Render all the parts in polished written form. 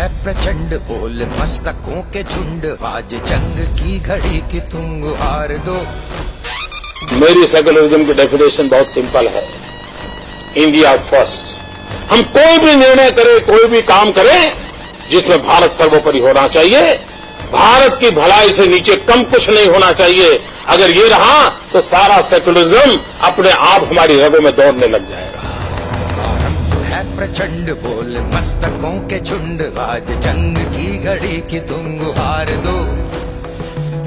है प्रचंड, बोल मस्तकों के झुंड, आज जंग की घड़ी की तुम गुहार दो। मेरी सेकुलरिज्म की डेफिनेशन बहुत सिंपल है, इंडिया फर्स्ट। हम कोई भी निर्णय करें, कोई भी काम करें जिसमें भारत सर्वोपरि होना चाहिए, भारत की भलाई से नीचे कम कुछ नहीं होना चाहिए। अगर ये रहा तो सारा सेकुलरिज्म अपने आप हमारी रगों में दौड़ने लग जाएगा। है प्रचंड, बोल मस्तकों के झुंड, आज जंग की घड़ी की तुम गुहार दो।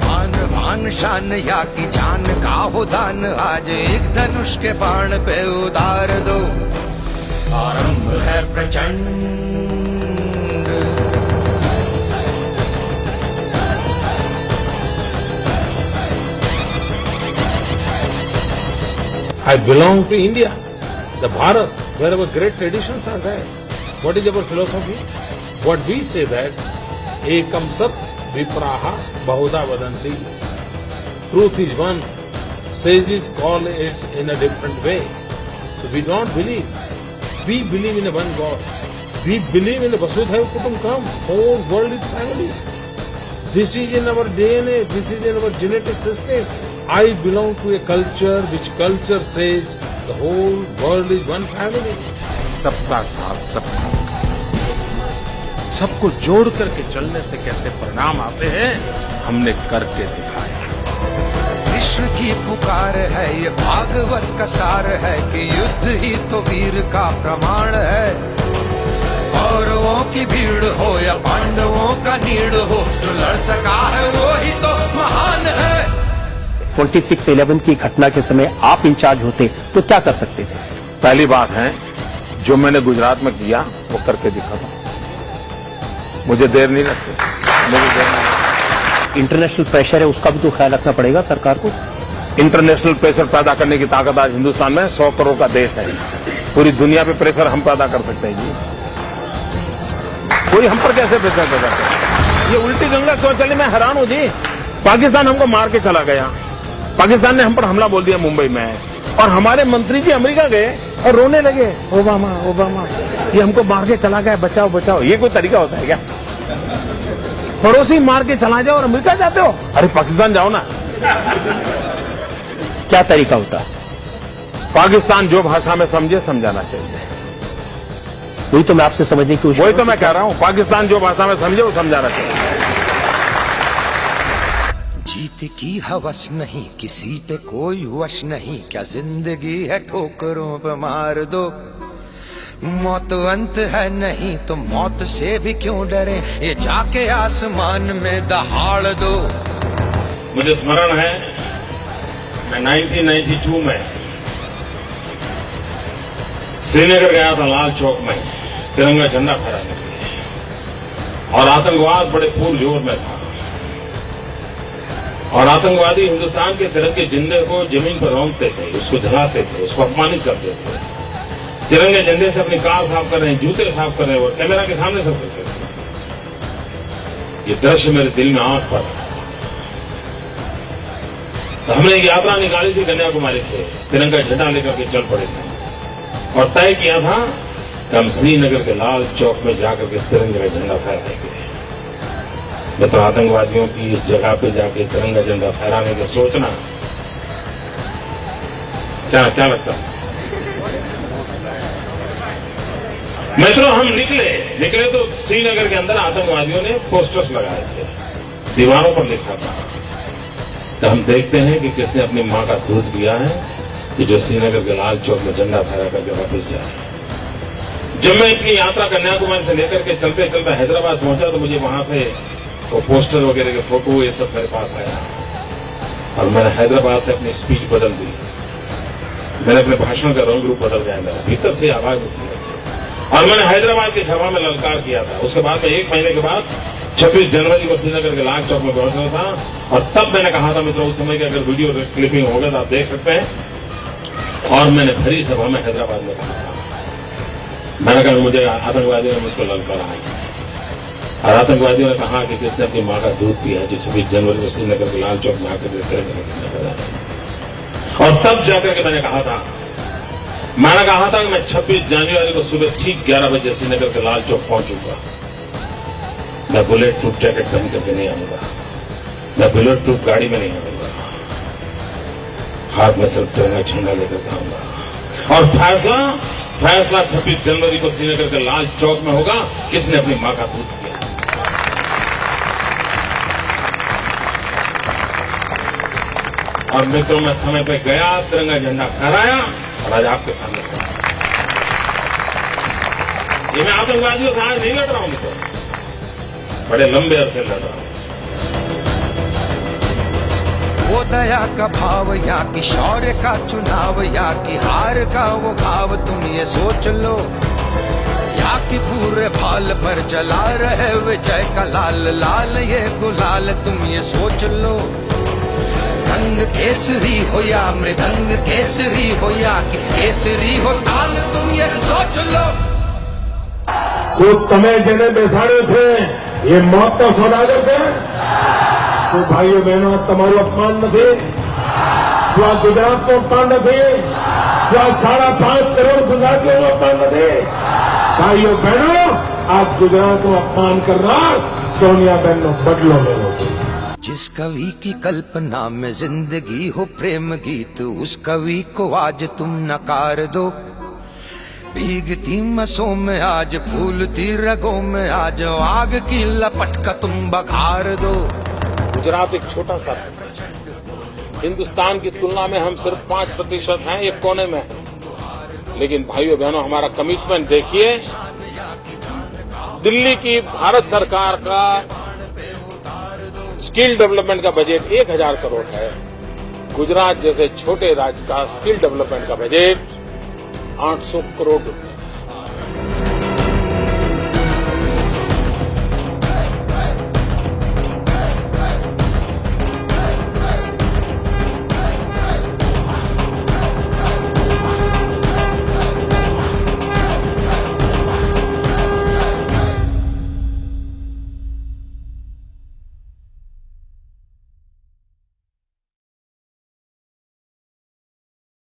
आन बान शान या की जान का हो दान, आज एक धनुष के बाण पे उतार दो। आरंभ है प्रचंड। I belong to India, the Bharat, where our great traditions are there. What is our philosophy? What we say that, ekam sat vipraha bahuda vadanti. Truth is one, sages call it in a different way. So we don't believe. We believe in a one God. We believe in a Vasudhaiva Kutumbakam. Whole world is family. This is in our DNA. This is in our genetic system. I belong to a culture which culture says the whole world is one family. सबका साथ सबका विकास, सबको जोड़ करके चलने से कैसे परिणाम आते हैं हमने करके दिखाया। विश्व की पुकार है ये भागवत का सार है कि युद्ध ही तो वीर का प्रमाण है। कौरवों की भीड़ हो या पांडवों का नीड़ हो, जो लड़ सका है वो ही तो महान है। 26/11 की घटना के समय आप इंचार्ज होते तो क्या कर सकते थे? पहली बात है, जो मैंने गुजरात में किया वो करके दिखाता। मुझे देर नहीं लगती। इंटरनेशनल प्रेशर है, उसका भी तो ख्याल रखना पड़ेगा सरकार को। इंटरनेशनल प्रेशर पैदा करने की ताकत आज हिंदुस्तान में 100 करोड़ का देश है। पूरी दुनिया पे प्रेशर हम पैदा कर सकते हैं जी। कोई हम पर कैसे प्रेशर पैदा करे? ये उल्टी गंगा क्यों चली, मैं हैरान हूं जी। पाकिस्तान हमको मार के चला गया, पाकिस्तान ने हम पर हमला बोल दिया मुंबई में, और हमारे मंत्री जी अमेरिका गए और रोने लगे, ओबामा ओबामा ये हमको मार के चला गया, बचाओ बचाओ। ये कोई तरीका होता है क्या? पड़ोसी मार के चला जाओ और अमेरिका जाते हो? अरे पाकिस्तान जाओ ना। क्या तरीका होता? पाकिस्तान जो भाषा में समझे समझाना चाहिए। वही तो मैं आपसे समझने की कोशिश, वही तो मैं कह रहा हूं, पाकिस्तान जो भाषा में समझे वो समझाना चाहिए। जीत की हवस नहीं, किसी पे कोई वश नहीं, क्या जिंदगी है ठोकरों पे मार दो। मौत अंत है नहीं तो मौत से भी क्यों डरे, ये जाके आसमान में दहाड़ दो। मुझे स्मरण है, मैं 1992 में श्रीनगर गया था, लाल चौक में तिरंगा झंडा फहराने के लिए, और आतंकवाद बड़े पुरजोर में था, और आतंकवादी हिंदुस्तान के तिरंगे झंडे को जमीन पर रौंदते थे, उसको जलाते थे, उसको अपमानित करते थे। तिरंगे झंडे से अपनी कार साफ कर रहे हैं, जूते साफ कर रहे हैं, और कैमरा के सामने सब करते थे। ये दृश्य मेरे दिल में आंख पर। तो हमने एक यात्रा निकाली थी कन्याकुमारी से, तिरंगा झंडा लेकर के चल पड़े थे, और तय किया था कि हम श्रीनगर के लाल चौक में जाकर के तिरंगे का झंडा फहराएंगे। मैं तो आतंकवादियों की इस जगह पे जाके तिरंगा झंडा फहराने के सोचना, क्या लगता है? मित्रों, हम निकले तो श्रीनगर के अंदर आतंकवादियों ने पोस्टर्स लगाए थे, दीवारों पर लिखा था तो हम देखते हैं कि किसने अपनी मां का दूध पिया है कि जो श्रीनगर के लाल चौक में झंडा फहरा करके वापस जाए। जब मैं अपनी यात्रा कन्याकुमारी से लेकर के चलते चलते हैदराबाद पहुंचा तो मुझे वहां से वो पोस्टर वगैरह के फोटो ये सब मेरे पास आया, और मैंने हैदराबाद से अपनी स्पीच बदल दी। मैंने अपने भाषण का रंग रूप बदल गया, मेरा भीतर से आवाज उठी, और मैंने हैदराबाद की सभा में ललकार किया था। उसके बाद में 1 महीने के बाद 26 जनवरी को श्रीनगर के लाल चौक में पहुंचना था, और तब मैंने कहा था, मित्रों, उस समय की अगर वीडियो क्लिपिंग होगा तो आप देख सकते हैं, और मैंने भरी सभा में हैदराबाद में कहा था, मैंने कहा मुझे आतंकवादियों ने मुझको ललकारा है, और आतंकवादियों ने कहा कि किसने अपनी मां का दूध पिया जो 26 जनवरी को श्रीनगर के लाल चौक में आकर और तब जाकर के मैंने कहा था कि मैं 26 जनवरी को सुबह ठीक 11 बजे श्रीनगर के लाल चौक पहुंचूंगा। मैं बुलेट प्रूफ जैकेट पहन करके नहीं आऊंगा, मैं बुलेट प्रूफ गाड़ी में नहीं आऊंगा, हाथ में सिर्फ तिरंगा झंडा लेकर आऊंगा। और फैसला 26 जनवरी को श्रीनगर के लाल चौक में होगा, किसने अपनी मां का दूध किया। और मित्रों, मैं समय पे गया, तिरंगा झंडा फहराया और आज आपके सामने खड़ा। ये मैं आतंकवादियों से आज नहीं लड़ रहा हूं मित्रों, बड़े लंबे अरसे लड़ रहा हूं। वो दया का भाव या कि शौर्य का चुनाव, या कि हार का वो घाव, तुम ये सोच लो। या कि पूरे भाल पर जला रहे विजय का लाल लाल ये गुलाल, तुम ये सोच लो। रंग केसरी हो या मृदंग केसरी हो, या कि केसरी हो ताल, तुम ये सोच लो। जो तमे जेने बेसाड़े थे ये मौत का सौदागर थे, तो भाइयों बहनों તમારું અપમાન નથી, જો આ ગુજરાતનું અપમાન નથી, જો આ 5.5 કરોડ ગુજરાતીઓનું અપમાન નથી। ભાઈઓ બહેનો, આ ગુજરાતનું અપમાન કરનાર સોનિયાબેનનો બદલો લેવો જોઈએ। जिस कवि की कल्पना में जिंदगी हो प्रेम गीत, उस कवि को आज तुम नकार दो। भीगती मसों में आज फूलती रगों में आज आग की लपट का तुम बघार दो। गुजरात एक छोटा सा राज्य है, हिंदुस्तान की तुलना में हम सिर्फ 5% हैं, एक कोने में है। लेकिन भाइयों बहनों, हमारा कमिटमेंट देखिए, दिल्ली की भारत सरकार का स्किल डेवलपमेंट का बजट 1000 करोड़ है, गुजरात जैसे छोटे राज्य का स्किल डेवलपमेंट का बजट 800 करोड़ रुपए।